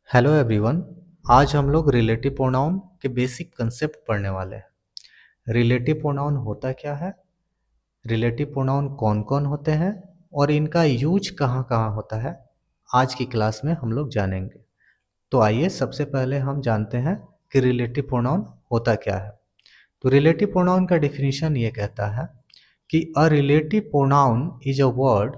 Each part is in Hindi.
Hello everyone. आज हम लोग रिलेटिव प्रोनाउन के बेसिक कंसेप्ट पढ़ने वाले हैं। रिलेटिव प्रोनाउन होता क्या है, रिलेटिव प्रोनाउन कौन कौन होते हैं और इनका यूज कहाँ कहाँ होता है, आज की क्लास में हम लोग जानेंगे। तो आइए सबसे पहले हम जानते हैं कि रिलेटिव प्रोनाउन होता क्या है। तो रिलेटिव प्रोनाउन का डिफिनीशन ये कहता है कि a relative pronoun is a word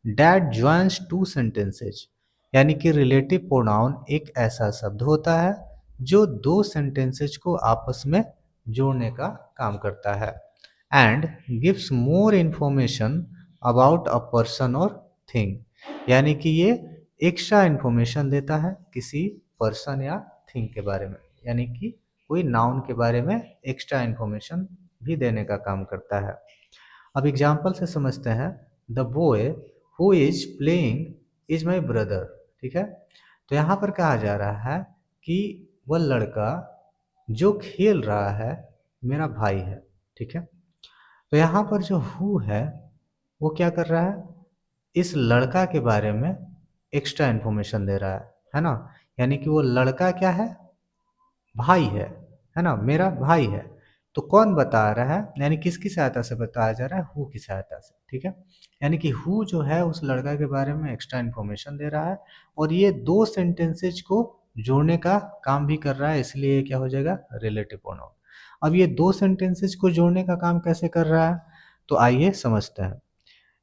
that joins two sentences. यानी कि रिलेटिव प्रोनाउन एक ऐसा शब्द होता है जो दो सेंटेंसेज को आपस में जोड़ने का काम करता है and gives more information about a person और थिंग। यानी कि ये एक्स्ट्रा इंफॉर्मेशन देता है किसी पर्सन या थिंग के बारे में, यानी कि कोई नाउन के बारे में एक्स्ट्रा इंफॉर्मेशन भी देने का काम करता है। अब एग्जाम्पल से समझते हैं। The boy who is playing is my brother. ठीक है, तो यहाँ पर कहा जा रहा है कि वह लड़का जो खेल रहा है मेरा भाई है। ठीक है, तो यहाँ पर जो हु है वो क्या कर रहा है, इस लड़का के बारे में एक्स्ट्रा इन्फॉर्मेशन दे रहा है ना। यानी कि वो लड़का क्या है, भाई है ना, मेरा भाई है। तो कौन बता रहा है, यानी किसकी सहायता से बताया जा रहा है, हु की सहायता से। ठीक है, यानी कि हु जो है उस लड़का के बारे में एक्स्ट्रा इन्फॉर्मेशन दे रहा है और ये दो सेंटेंसेज को जोड़ने का काम भी कर रहा है, इसलिए ये क्या हो जाएगा, रिलेटिव प्रोनाउन। अब ये दो सेंटेंसेज को जोड़ने का काम कैसे कर रहा है, तो आइए समझते हैं।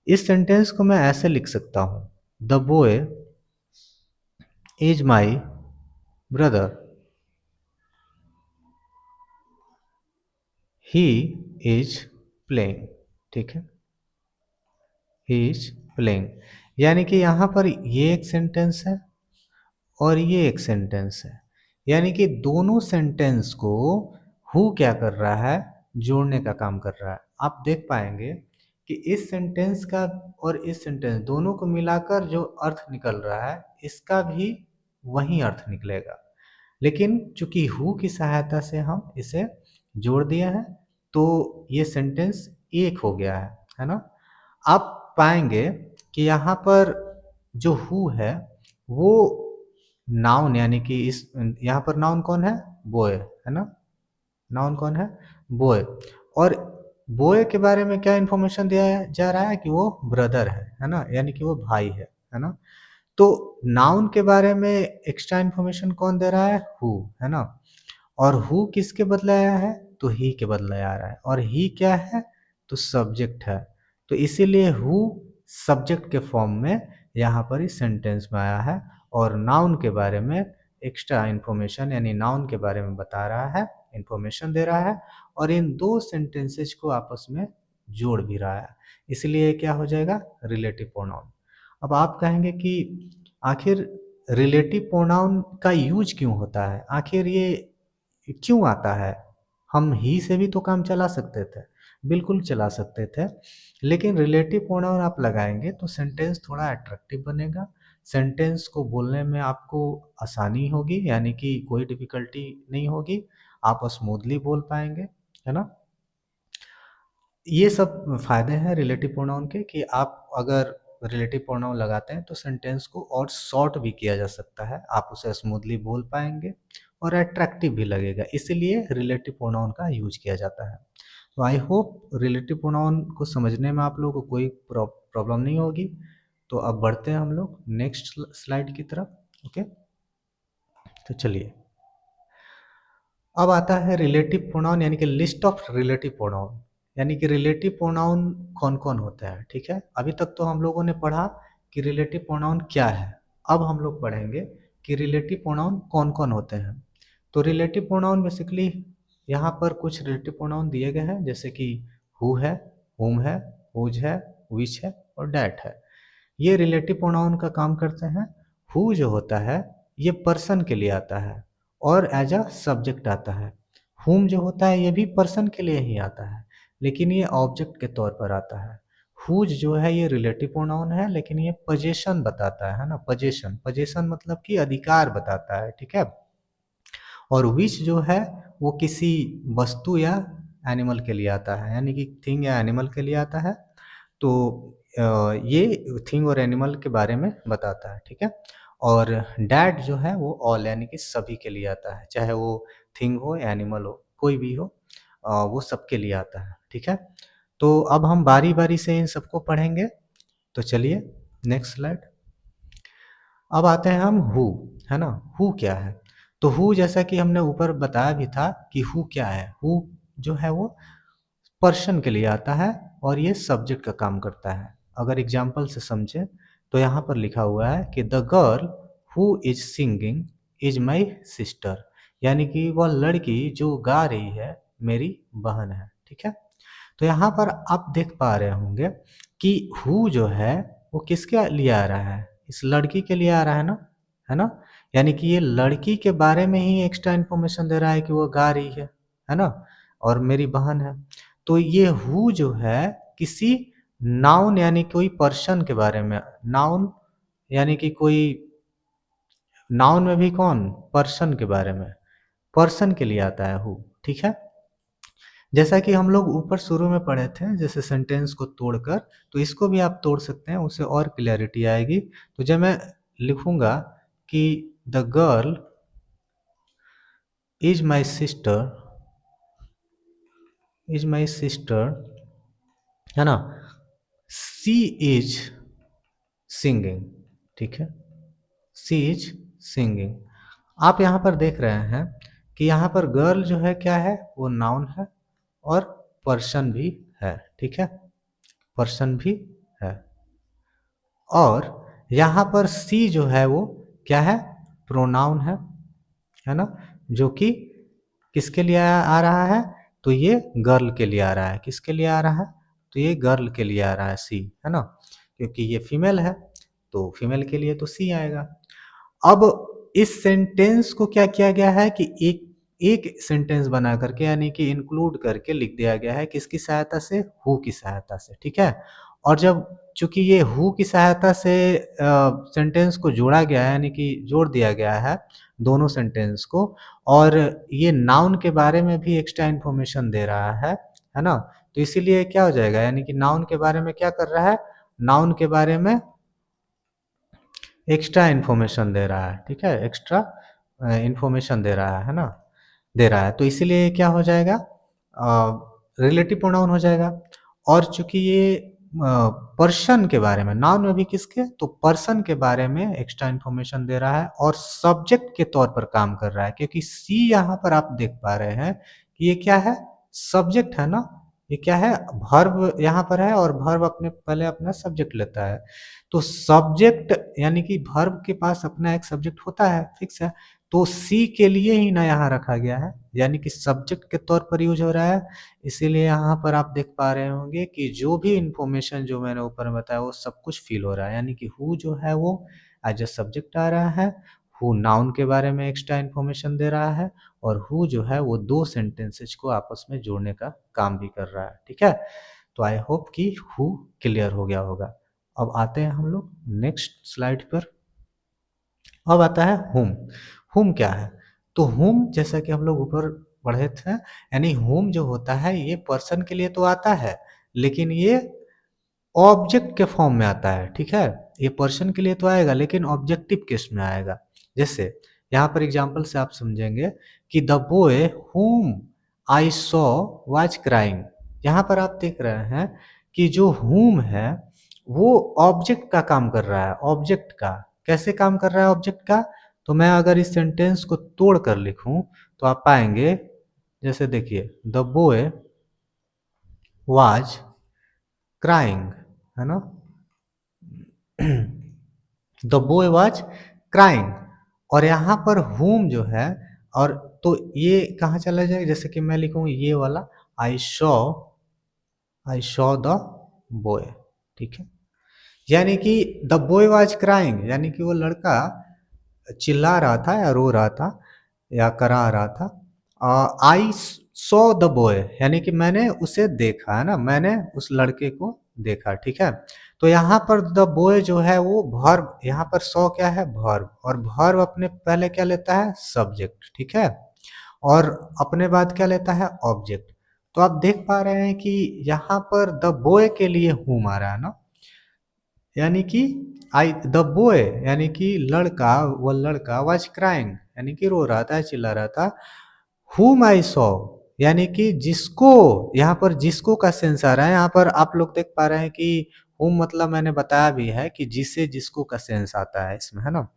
इस सेंटेंस को मैं ऐसे लिख सकता हूँ, the boy is my brother, he is playing. ठीक है, ही इज प्लेइंग, यानी कि यहाँ पर ये एक सेंटेंस है और ये एक सेंटेंस है। यानी कि दोनों सेंटेंस को हु क्या कर रहा है, जोड़ने का काम कर रहा है। आप देख पाएंगे कि इस सेंटेंस का और इस सेंटेंस दोनों को मिलाकर जो अर्थ निकल रहा है इसका भी वही अर्थ निकलेगा, लेकिन चूंकि हु की सहायता से हम इसे जोड़ दिए हैं तो ये सेंटेंस एक हो गया है ना। आप पाएंगे कि यहाँ पर जो हु है वो नाउन, यानी कि इस यहाँ पर नाउन कौन है, बॉय है ना। नाउन कौन है, बॉय। और बॉय के बारे में क्या इंफॉर्मेशन दिया जा रहा है कि वो ब्रदर है ना, यानी कि वो भाई है ना। तो नाउन के बारे में एक्स्ट्रा इंफॉर्मेशन कौन दे रहा है, हु है ना। और हु किसके बदले आया है, तो ही के बदले आ रहा है। और ही क्या है, तो सब्जेक्ट है। तो इसीलिए हु सब्जेक्ट के फॉर्म में यहाँ पर इस सेंटेंस में आया है और नाउन के बारे में एक्स्ट्रा इन्फॉर्मेशन, यानी नाउन के बारे में बता रहा है, इन्फॉर्मेशन दे रहा है और इन दो सेंटेंसेज को आपस में जोड़ भी रहा है। इसलिए क्या हो जाएगा, रिलेटिव प्रोनाउन। अब आप कहेंगे कि आखिर रिलेटिव प्रोनाउन का यूज क्यों होता है, आखिर ये क्यों आता है। हम ही से भी तो काम चला सकते थे, बिल्कुल चला सकते थे, लेकिन रिलेटिव प्रोनाउन आप लगाएंगे तो सेंटेंस थोड़ा अट्रैक्टिव बनेगा, सेंटेंस को बोलने में आपको आसानी होगी, यानी कि कोई डिफिकल्टी नहीं होगी, आप स्मूथली बोल पाएंगे, है ना। ये सब फायदे हैं रिलेटिव प्रोनाउन के कि आप अगर रिलेटिव प्रोनाउन लगाते हैं तो सेंटेंस को और शॉर्ट भी किया जा सकता है, आप उसे स्मूथली बोल पाएंगे और अट्रैक्टिव भी लगेगा, इसलिए रिलेटिव प्रोनाउन का यूज किया जाता है। तो आई होप रिलेटिव प्रोनाउन को समझने में आप लोगों को कोई प्रॉब्लम नहीं होगी। तो अब बढ़ते हैं हम लोग नेक्स्ट स्लाइड की तरफ। ओके, तो चलिए अब आता है रिलेटिव प्रोनाउन, यानी कि लिस्ट ऑफ रिलेटिव प्रोनाउन, यानी कि रिलेटिव प्रोनाउन कौन कौन होते हैं। ठीक है, अभी तक तो हम लोगों ने पढ़ा कि रिलेटिव प्रोनाउन क्या है, अब हम लोग पढ़ेंगे कि रिलेटिव प्रोनाउन कौन कौन होते हैं। तो रिलेटिव प्रोनाउन बेसिकली यहाँ पर कुछ रिलेटिव प्रोनाउन दिए गए हैं, जैसे कि हु है, हुम है, हुज है, विच है और डैट है। ये रिलेटिव प्रोनाउन का काम करते हैं। हु जो होता है ये पर्सन के लिए आता है और एज अ सब्जेक्ट आता है। हुम जो होता है ये भी पर्सन के लिए ही आता है, लेकिन ये ऑब्जेक्ट के तौर पर आता है। हुज जो है ये रिलेटिव प्रोनाउन है, लेकिन ये पोजीशन बताता है ना, पोजीशन, पोजीशन मतलब कि अधिकार बताता है। ठीक है, और विच जो है वो किसी वस्तु या एनिमल के लिए आता है, यानी कि थिंग या एनिमल के लिए आता है। तो ये थिंग और एनिमल के बारे में बताता है। ठीक है, और डैट जो है वो ऑल यानी कि सभी के लिए आता है, चाहे वो थिंग हो, एनिमल हो, कोई भी हो, वो सबके लिए आता है, ठीक है? तो अब हम बारी-बारी से इन सबको पढ़ेंगे, तो चलिए नेक्स्ट स्लाइड। अब आते हैं हम हू, है ना? हू क्या है? तो हू जैसा कि हमने ऊपर बताया भी था कि हू क्या है? हू जो है वो पर्सन के लिए आता है और ये सब्जेक्ट का काम करता है। अगर एग्जाम्पल से समझें तो यहाँ पर लिखा हुआ है कि the girl who is singing is my sister, यानी कि वह लड़की जो गा रही है मेरी बहन है, ठीक है? तो यहाँ पर आप देख पा रहे होंगे कि हु जो है वो किसके लिए आ रहा है? इस लड़की के लिए आ रहा है ना? यानी कि ये लड़की के बारे में ही एक्स्ट्रा इन्फॉर्मेशन दे रहा है कि वो गा रही है ना? और मेरी बहन है। तो ये हु जो है किसी नाउन यानी कोई पर्सन के बारे में, नाउन यानी कि कोई नाउन में भी कौन? पर्सन के बारे में, पर्सन के लिए आता है हु, ठीक है? जैसा कि हम लोग ऊपर शुरू में पढ़े थे, जैसे सेंटेंस को तोड़कर, तो इसको भी आप तोड़ सकते हैं, उससे और क्लैरिटी आएगी। तो जब मैं लिखूंगा कि the girl is my sister, is my sister, है ना? सी इज सिंगिंग, ठीक है? सी इज सिंगिंग। आप यहाँ पर देख रहे हैं कि यहाँ पर गर्ल जो है क्या है? वो नाउन है और पर्सन भी है, ठीक है? पर्सन भी है। और यहाँ पर सी जो है वो क्या है? प्रोनाउन है ना? जो कि किसके लिए आ रहा है? तो ये गर्ल के लिए आ रहा है। किसके लिए आ रहा है? तो ये गर्ल के लिए आ रहा है सी, है ना? क्योंकि ये फीमेल है तो फीमेल के लिए तो सी आएगा। अब इस सेंटेंस को क्या किया गया है कि एक एक सेंटेंस बना करके यानी कि इंक्लूड करके लिख दिया गया है, किसकी सहायता से? हु की सहायता से, ठीक है? और जब चूंकि ये हु की सहायता से सेंटेंस को जोड़ा गया है यानी कि जोड़ दिया गया है दोनों सेंटेंस को, और ये नाउन के बारे में भी एक्स्ट्रा इन्फॉर्मेशन दे रहा है ना? तो इसीलिए क्या हो जाएगा, यानी कि नाउन के बारे में क्या कर रहा है? नाउन के बारे में एक्स्ट्रा इन्फॉर्मेशन दे रहा है, ठीक है? एक्स्ट्रा इन्फॉर्मेशन दे रहा है ना? दे रहा है, तो इसीलिए क्या हो जाएगा? रिलेटिव प्रोनाउन हो जाएगा। और चूंकि ये पर्सन के बारे में, नाउन में भी किसके? तो पर्सन के बारे में एक्स्ट्रा इन्फॉर्मेशन दे रहा है और सब्जेक्ट के तौर पर काम कर रहा है, क्योंकि सी यहाँ पर आप देख पा रहे हैं कि ये क्या है? सब्जेक्ट है ना? ये क्या है? वर्ब यहाँ पर है और वर्ब अपने पहले अपना सब्जेक्ट लेता है। तो सब्जेक्ट यानी कि वर्ब के पास अपना एक सब्जेक्ट होता है, फिक्स है। तो सी के लिए ही ना यहाँ रखा गया है, यानी कि सब्जेक्ट के तौर पर यूज हो रहा है। इसीलिए यहाँ पर आप देख पा रहे होंगे कि जो भी इंफॉर्मेशन जो मैंने ऊपर में बताया वो सब कुछ फील हो रहा है, यानी कि हु जो है वो एज ए सब्जेक्ट आ रहा है, हु नाउन के बारे में एक्स्ट्रा इन्फॉर्मेशन दे रहा है, और हु जो है वो दो सेंटेंसेज को आपस में जोड़ने का काम भी कर रहा है, ठीक है? तो आई होप कि हु क्लियर हो गया होगा। अब आते हैं हम लोग नेक्स्ट स्लाइड पर। अब आता है होम। होम क्या है? तो होम जैसा कि हम लोग ऊपर पढ़े थे, यानी होम जो होता है ये पर्सन के लिए तो आता है, लेकिन ये ऑब्जेक्ट के फॉर्म में आता है, ठीक है? ये पर्सन के लिए तो आएगा लेकिन ऑब्जेक्टिव केस में आएगा। जैसे यहाँ पर एग्जांपल से आप समझेंगे कि the boy whom I saw was crying. यहाँ पर आप देख रहे हैं कि जो whom है वो ऑब्जेक्ट का काम कर रहा है, ऑब्जेक्ट का। कैसे काम कर रहा है ऑब्जेक्ट का? तो मैं अगर इस सेंटेंस को तोड़ कर लिखूं तो आप पाएंगे, जैसे देखिए द बॉय वाज क्राइंग, है ना? द बॉय वॉज क्राइंग, और यहाँ पर होम जो है, और तो ये कहाँ चला जाएगा? जैसे कि मैं लिखूँ ये वाला, आई शॉ, आई शॉ द बॉय, ठीक है? यानी कि द बॉय वॉज क्राइंग यानी कि वो लड़का चिल्ला रहा था या रो रहा था या करा रहा था। आई सॉ द बॉय यानी कि मैंने उसे देखा, है ना? मैंने उस लड़के को देखा, ठीक है? तो यहाँ पर द बॉय जो है वो वर्ब, यहाँ पर सॉ क्या है? वर्ब, और वर्ब अपने पहले क्या लेता है? सब्जेक्ट, ठीक है? और अपने बाद क्या लेता है? ऑब्जेक्ट। तो आप देख पा रहे हैं कि यहाँ पर द बॉय के लिए हूम आ रहा है ना? यानी कि आई द बॉय यानी कि लड़का, वो लड़का वाज क्राइंग यानी कि रो रहा था, चिल्ला रहा था। whom I saw यानी कि जिसको, यहाँ पर जिसको का सेंस आ रहा है। यहाँ पर आप लोग देख पा रहे हैं कि whom मतलब मैंने बताया भी है कि जिसे जिसको का सेंस आता है इसमें, है ना।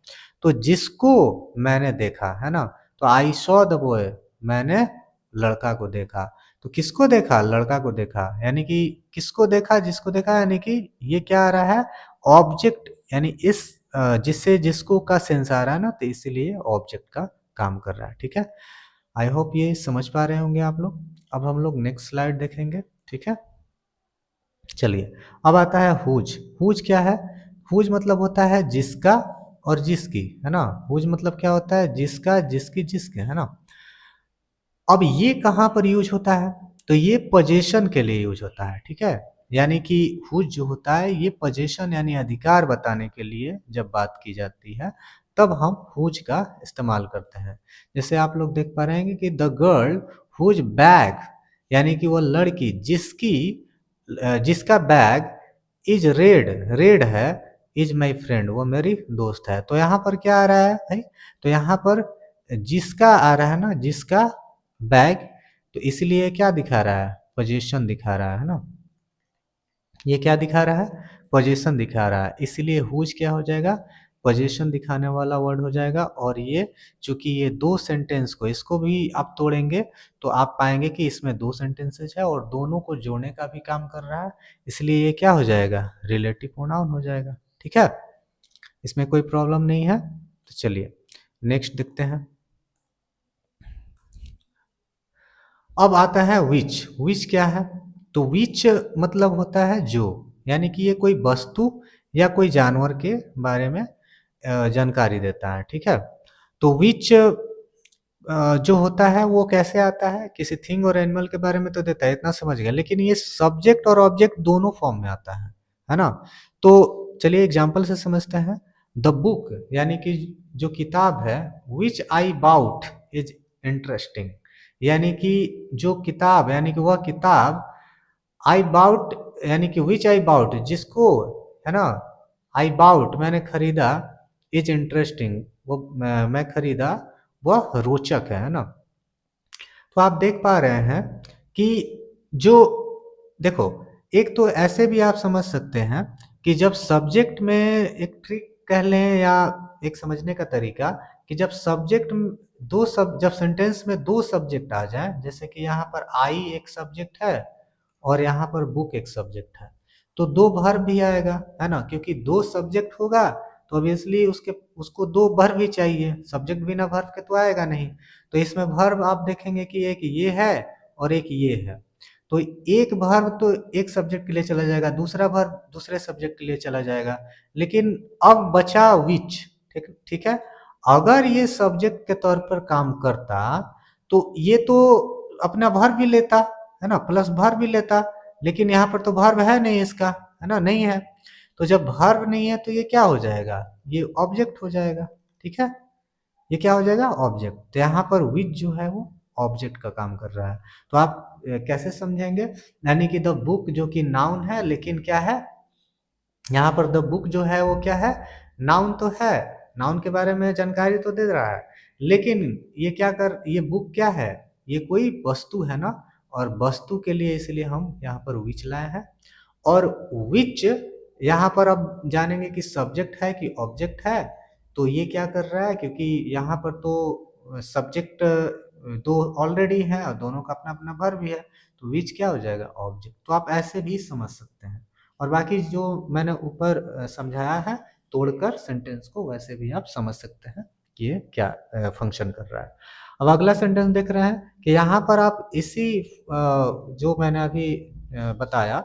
तो जिसको मैंने देखा, है ना। तो आई सॉ द बॉय, मैंने लड़का को देखा। तो किसको देखा? लड़का को देखा। यानी कि किसको देखा? जिसको देखा, यानी कि ये क्या आ रहा है? ऑब्जेक्ट, यानी इस जिससे जिसको का सेंस आ रहा है ना, तो इसीलिए ऑब्जेक्ट का काम कर रहा है। ठीक है, आई होप ये समझ पा रहे होंगे आप लोग। अब हम लोग नेक्स्ट स्लाइड देखेंगे। ठीक है, चलिए। अब आता है हुज। हुज क्या है? हुज मतलब होता है जिसका और जिसकी, है ना। हुज मतलब क्या होता है? जिसका, जिसकी, जिसके, है ना। अब ये कहाँ पर यूज होता है? तो ये पोजीशन के लिए यूज होता है। ठीक है, यानी कि हुज जो होता है ये पोजीशन यानी अधिकार बताने के लिए जब बात की जाती है, तब हम हुज का इस्तेमाल करते हैं। जैसे आप लोग देख पा रहे हैं कि द गर्ल हुज बैग, यानी कि वो लड़की जिसकी जिसका बैग इज रेड, रेड है, इज माई फ्रेंड, वो मेरी दोस्त है। तो यहाँ पर क्या आ रहा है भाई? तो यहाँ पर जिसका आ रहा है ना, जिसका बैग, तो इसलिए क्या दिखा रहा है? पोजीशन दिखा रहा है ना। ये क्या दिखा रहा है? पोजीशन दिखा रहा है। इसलिए हुज क्या हो जाएगा? पोजीशन दिखाने वाला वर्ड हो जाएगा। और ये चूंकि ये दो सेंटेंस को, इसको भी आप तोड़ेंगे तो आप पाएंगे कि इसमें दो सेंटेंसेस है और दोनों को जोड़ने का भी काम कर रहा है। इसलिए ये क्या हो जाएगा? रिलेटिव प्रोनाउन हो जाएगा। ठीक है, इसमें कोई प्रॉब्लम नहीं है। तो चलिए नेक्स्ट देखते हैं। अब आता है विच। विच क्या है? तो विच मतलब होता है जो, यानी कि ये कोई वस्तु या कोई जानवर के बारे में जानकारी देता है। ठीक है, तो विच जो होता है वो कैसे आता है? किसी थिंग और एनिमल के बारे में तो देता है, इतना समझ गया। लेकिन ये सब्जेक्ट और ऑब्जेक्ट दोनों फॉर्म में आता है ना। तो चलिए एग्जांपल से समझते हैं। द बुक यानी कि जो किताब है, विच आई बाउट इज इंटरेस्टिंग, यानी कि जो किताब, यानी कि वह किताब, आई बाउट यानी कि विच आई बाउट, जिसको, है ना, आई बाउट मैंने खरीदा, इज इंटरेस्टिंग वो मैं खरीदा, वह रोचक है ना। तो आप देख पा रहे हैं कि जो, देखो, एक तो ऐसे भी आप समझ सकते हैं कि जब सब्जेक्ट में, एक ट्रिक कह लें या एक समझने का तरीका, कि जब सब्जेक्ट जब सेंटेंस में दो सब्जेक्ट आ जाए, जैसे कि यहाँ पर आई एक सब्जेक्ट है और यहाँ पर बुक एक सब्जेक्ट है, तो दो वर्ब भी आएगा, है ना। क्योंकि दो सब्जेक्ट होगा तो ऑब्वियसली उसको दो वर्ब भी चाहिए, सब्जेक्ट बिना वर्ब के तो आएगा नहीं। तो इसमें वर्ब आप देखेंगे कि एक ये है और एक ये है। तो एक वर्ब तो एक सब्जेक्ट के लिए चला जाएगा, दूसरा वर्ब दूसरे सब्जेक्ट के लिए चला जाएगा। लेकिन अब बचा विच। ठीक ठीक है, अगर ये सब्जेक्ट के तौर पर काम करता तो ये तो अपना वर्ब भी लेता, है ना, प्लस वर्ब भी लेता। लेकिन यहाँ पर तो वर्ब है नहीं इसका, है ना, नहीं है। तो जब वर्ब नहीं है तो ये क्या हो जाएगा? ये ऑब्जेक्ट हो जाएगा। ठीक है, ये क्या हो जाएगा? ऑब्जेक्ट। तो यहाँ पर विच जो है वो ऑब्जेक्ट का काम कर रहा है। तो आप कैसे समझेंगे? यानी कि द बुक जो कि नाउन है, लेकिन क्या है यहाँ पर? द बुक जो है वो क्या है? नाउन तो है, नाउन के बारे में जानकारी तो दे रहा है, लेकिन ये बुक क्या है? ये कोई वस्तु है ना। और वस्तु के लिए इसलिए हम यहाँ पर विच लाए हैं। और विच यहाँ पर अब जानेंगे कि सब्जेक्ट है कि ऑब्जेक्ट है। तो ये क्या कर रहा है? क्योंकि यहाँ पर तो सब्जेक्ट दो ऑलरेडी है और दोनों का अपना अपना वर्ब भी है, तो विच क्या हो जाएगा? ऑब्जेक्ट। तो आप ऐसे भी समझ सकते हैं। और बाकी जो मैंने ऊपर समझाया है तोड़कर सेंटेंस को, वैसे भी आप समझ सकते हैं कि ये क्या फंक्शन कर रहा है। अब अगला सेंटेंस देख रहे हैं कि यहाँ पर आप इसी जो मैंने अभी बताया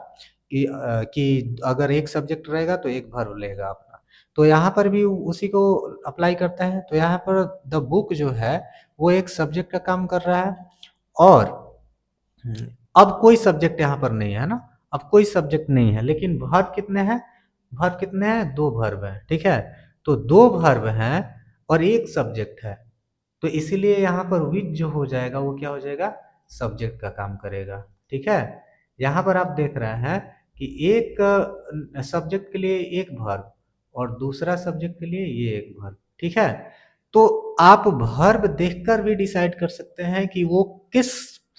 कि अगर एक सब्जेक्ट रहेगा तो एक वर्ब लेगा अपना, तो यहाँ पर भी उसी को अप्लाई करते हैं। तो यहाँ पर द बुक जो है वो एक सब्जेक्ट का काम कर रहा है। और अब कोई सब्जेक्ट यहाँ पर नहीं है ना, अब कोई सब्जेक्ट नहीं है, लेकिन वर्ब कितने हैं? वर्ब कितने हैं? दो वर्ब हैं। ठीक है, तो दो वर्ब हैं और एक सब्जेक्ट है। तो इसीलिए यहाँ पर विच जो हो जाएगा वो क्या हो जाएगा? सब्जेक्ट का काम करेगा। ठीक है, यहाँ पर आप देख रहे हैं कि एक सब्जेक्ट के लिए एक वर्ब और दूसरा सब्जेक्ट के लिए ये एक वर्ब, ठीक है। तो आप वर्ब देखकर भी डिसाइड कर सकते हैं कि वो किस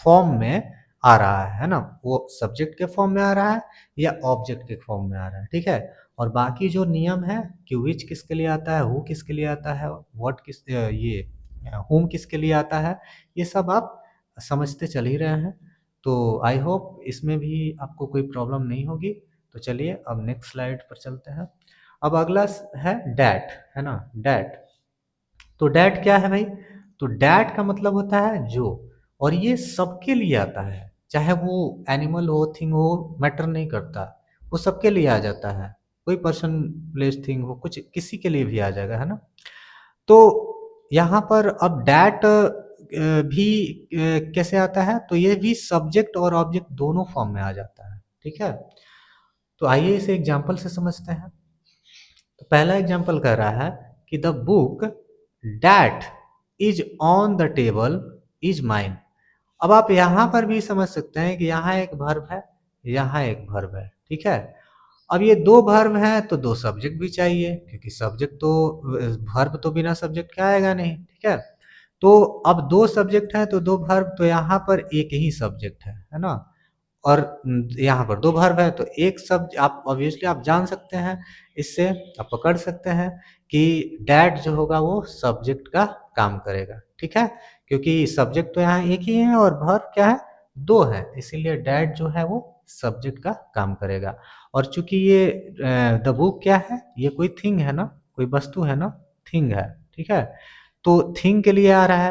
फॉर्म में आ रहा है ना, वो सब्जेक्ट के फॉर्म में आ रहा है या ऑब्जेक्ट के फॉर्म में आ रहा है, ठीक है। और बाकी जो नियम है कि विच किसके लिए आता है, हु किसके लिए आता है, व्हाट ये होम किसके लिए आता है, ये सब आप समझते चल ही रहे हैं। तो आई होप इसमें भी आपको कोई प्रॉब्लम नहीं होगी। तो चलिए अब नेक्स्ट स्लाइड पर चलते हैं। अब अगला है डैट, है ना, डैट। तो डैट क्या है भाई? तो डैट का मतलब होता है जो, और ये सबके लिए आता है, चाहे वो एनिमल हो, थिंग हो, मैटर नहीं करता, वो सबके लिए आ जाता है। कोई पर्सन, प्लेस, थिंग हो, कुछ किसी के लिए भी आ जाएगा, है ना। तो यहाँ पर अब डैट भी कैसे आता है? तो ये भी सब्जेक्ट और ऑब्जेक्ट दोनों फॉर्म में आ जाता है, ठीक है। तो आइए इसे एग्जाम्पल से समझते हैं। तो पहला एग्जाम्पल कह रहा है कि the book that is on the table is mine. अब आप यहाँ पर भी समझ सकते हैं कि यहाँ एक वर्ब है, यहाँ एक वर्ब है, ठीक है। अब ये दो वर्ब हैं तो दो सब्जेक्ट भी चाहिए, क्योंकि सब्जेक्ट तो, वर्ब तो बिना सब्जेक्ट के आएगा नहीं, ठीक है। तो अब दो सब्जेक्ट हैं तो दो वर्ब, तो यहाँ पर एक ही सब्जेक्ट है ना। और यहाँ पर दो वर्ब है तो एक शब्द, आप ऑब्वियसली आप जान सकते हैं, इससे आप पकड़ सकते हैं कि डैट जो होगा वो सब्जेक्ट का काम करेगा, ठीक है। क्योंकि सब्जेक्ट तो यहाँ एक ही है और वर्ब क्या है, दो है, इसीलिए डैट जो है वो सब्जेक्ट का काम करेगा। और चूंकि ये द बुक क्या है, ये कोई थिंग है ना, कोई वस्तु है ना, थिंग है, ठीक है। तो थिंग के लिए आ रहा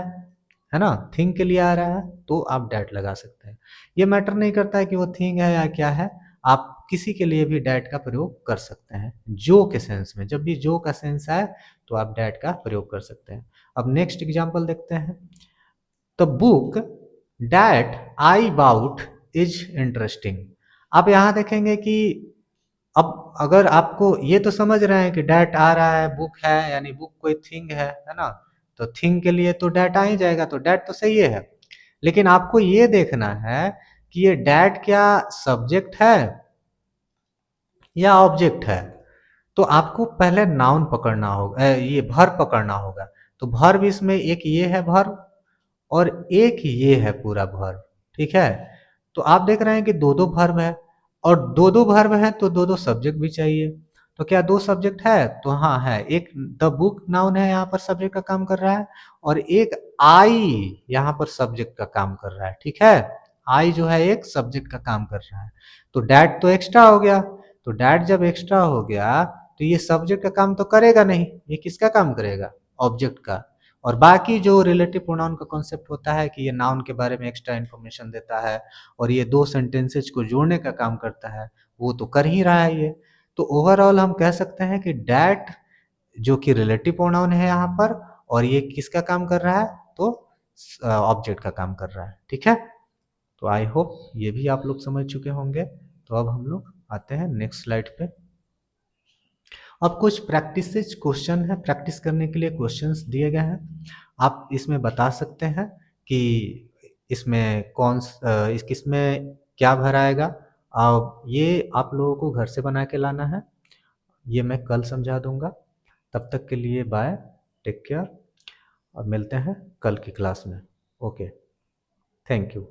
है ना, थिंग के लिए आ रहा है तो आप डैट लगा सकते हैं। ये मैटर नहीं करता है कि वो थिंग है या क्या है, आप किसी के लिए भी डैट का प्रयोग कर सकते हैं। जो के सेंस में, जब भी जो का सेंस आए तो आप डैट का प्रयोग कर सकते हैं। अब नेक्स्ट एग्जांपल देखते हैं। The book that I bought is interesting. आप यहाँ देखेंगे कि अब अगर आपको ये तो समझ रहे हैं कि डैट आ रहा है, बुक है, यानी बुक कोई थिंग है ना। तो थिंग के लिए तो डैट आ ही जाएगा, तो डैट तो सही है। लेकिन आपको ये देखना है कि ये डैट क्या सब्जेक्ट है या ऑब्जेक्ट है। तो आपको पहले नाउन पकड़ना होगा, ये वर्ब पकड़ना होगा। तो वर्ब इसमें एक ये है वर्ब और एक ये है पूरा वर्ब, ठीक है। तो आप देख रहे हैं कि दो दो वर्ब है, और दो दो वर्ब है तो दो दो सब्जेक्ट भी चाहिए। तो क्या दो सब्जेक्ट है? तो हाँ है, एक द बुक नाउन है, यहाँ पर सब्जेक्ट का काम कर रहा है, और एक आई यहाँ पर सब्जेक्ट का काम कर रहा है, ठीक है। आई जो है एक सब्जेक्ट का काम कर रहा है। तो डैट तो एक्स्ट्रा हो गया। तो डैट जब एक्स्ट्रा हो गया तो ये सब्जेक्ट का काम तो करेगा नहीं, ये किसका काम करेगा? ऑब्जेक्ट का। और बाकी जो रिलेटिव प्रोनाउन का कॉन्सेप्ट होता है कि ये नाउन के बारे में एक्स्ट्रा इन्फॉर्मेशन देता है और ये दो सेंटेंसेज को जोड़ने का काम करता है, वो तो कर ही रहा है ये। तो ओवरऑल हम कह सकते हैं कि डैट जो कि रिलेटिव प्रोनाउन है यहाँ पर, और ये किसका काम कर रहा है? तो ऑब्जेक्ट का काम कर रहा है, ठीक है। तो आई होप ये भी आप लोग समझ चुके होंगे। तो अब हम लोग आते हैं नेक्स्ट स्लाइड पे। अब कुछ प्रैक्टिस क्वेश्चन है, प्रैक्टिस करने के लिए क्वेश्चंस दिए गए हैं। आप इसमें बता सकते हैं कि इसमें किसमें क्या भराएगा। ये आप लोगों को घर से बना के लाना है, ये मैं कल समझा दूंगा। तब तक के लिए बाय, टेक केयर, और मिलते हैं कल की क्लास में। Okay, thank you.